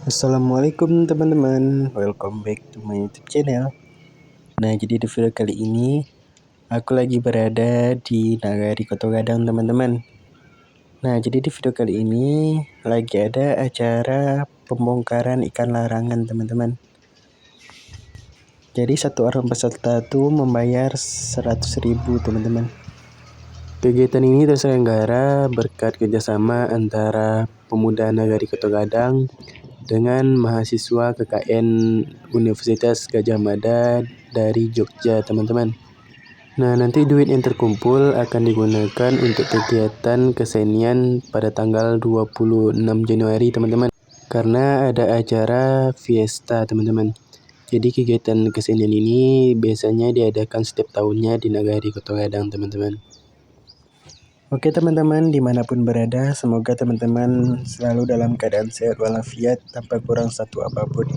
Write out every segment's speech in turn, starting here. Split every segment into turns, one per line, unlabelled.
Assalamualaikum teman-teman, welcome back to my YouTube channel. Nah, jadi di video kali ini aku lagi berada di Nagari Koto Gadang teman-teman. Nah, jadi di video kali ini lagi ada acara pembongkaran ikan larangan teman-teman. Jadi satu orang peserta tuh membayar 100.000 teman-teman. Kegiatan ini terselenggara berkat kerjasama antara pemuda Nagari Koto Gadang dengan mahasiswa KKN Universitas Gadjah Mada dari Jogja teman-teman. Nah, nanti duit yang terkumpul akan digunakan untuk kegiatan kesenian pada tanggal 26 Januari teman-teman. Karena ada acara fiesta teman-teman. Jadi kegiatan kesenian ini biasanya diadakan setiap tahunnya di Nagari Koto Gadang teman-teman. Oke teman-teman, dimanapun berada, semoga teman-teman selalu dalam keadaan sehat walafiat tanpa kurang satu apapun.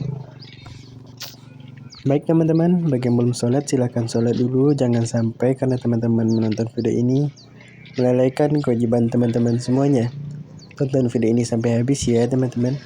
Baik teman-teman, bagi yang belum sholat silahkan sholat dulu. Jangan sampai karena teman-teman menonton video ini melalaikan kewajiban teman-teman semuanya. Tonton video ini sampai habis ya teman-teman.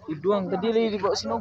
Iduang tadi lagi dibawa sini.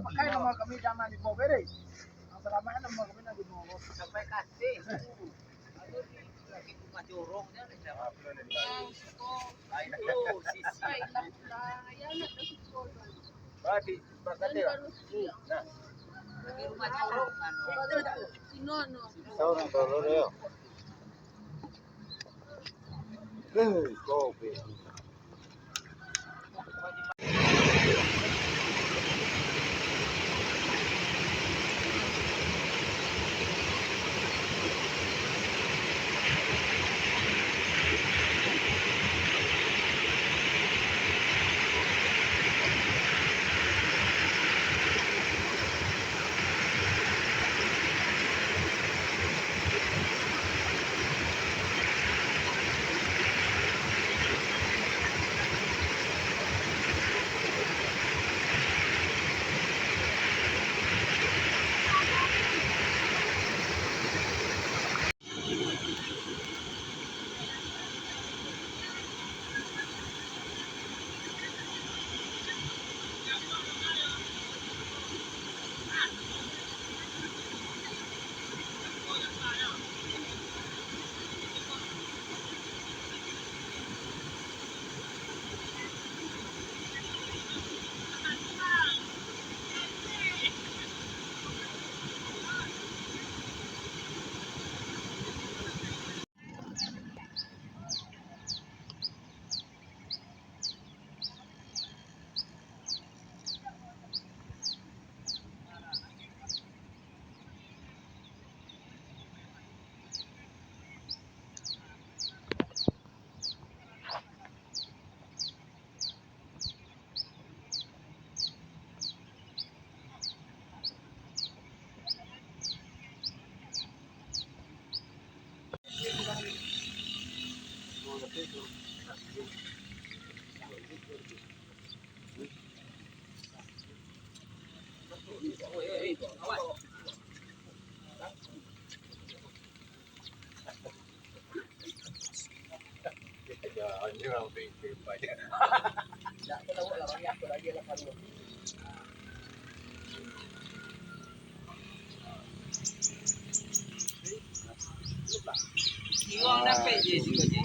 Iwang dapat je si kau je.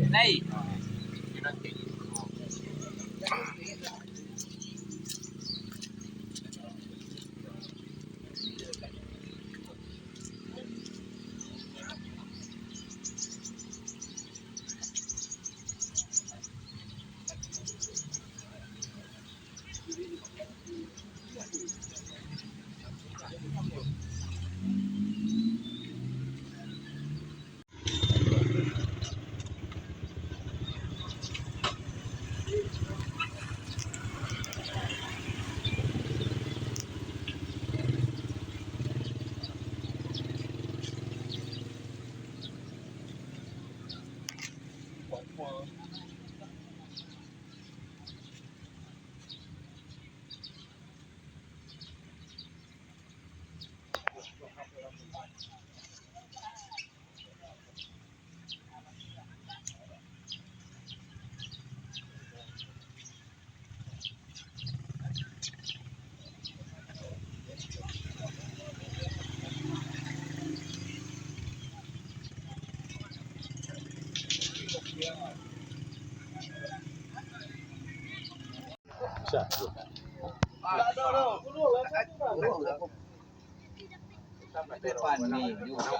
Naik. Depan ni juga.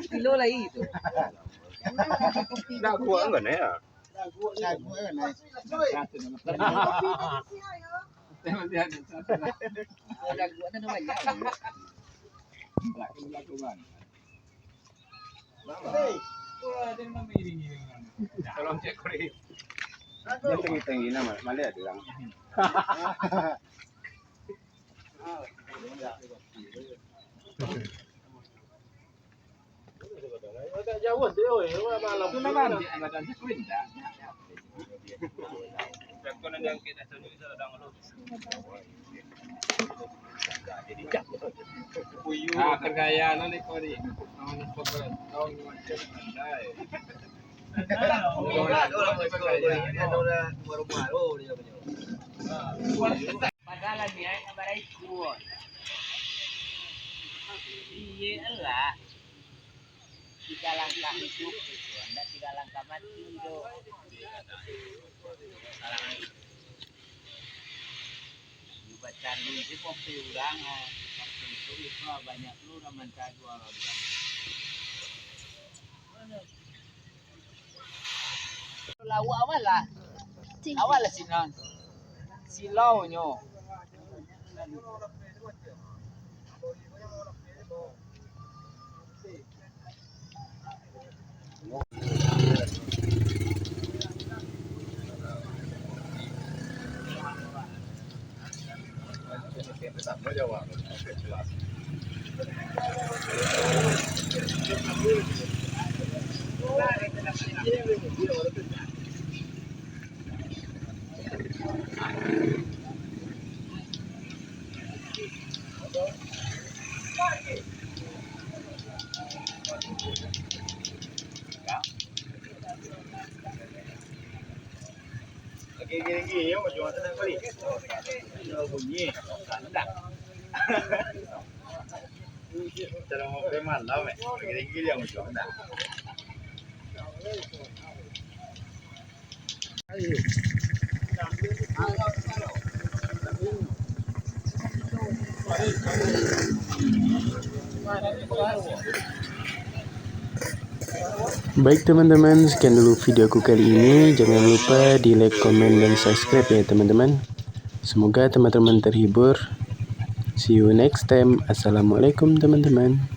Kilo lagi itu.
Dah gua enggak nih ya. Tolong cek kori. Yang tinggi-tinggi nama, mana ada orang.
Jauh sih, oi, malam.
Itu nama badan kuinda.
Yang kita tahu itu sedang lulus.
Ah, kekayaan ni kori. Tahun pokok tahun macam pandai. Padahal dia yang barai kuat. Iya lah. 3 langkah hidup itu, Anda 3 langkah mati itu. Baca dulu sih kopi urang, waktu itu banyak lu raman kadu orang. Lalu awal lah sinan, silau nyo.
Gini-gini ya, mau jual tenang kali. Jual bunyi, tanda. Cara mau preman lah, mek. Gini-gini yang mau jual tanda.
Baik teman-teman, sekian dulu videoku kali ini. Jangan lupa di like, komen, dan subscribe ya teman-teman. Semoga teman-teman terhibur. See you next time. Assalamualaikum teman-teman.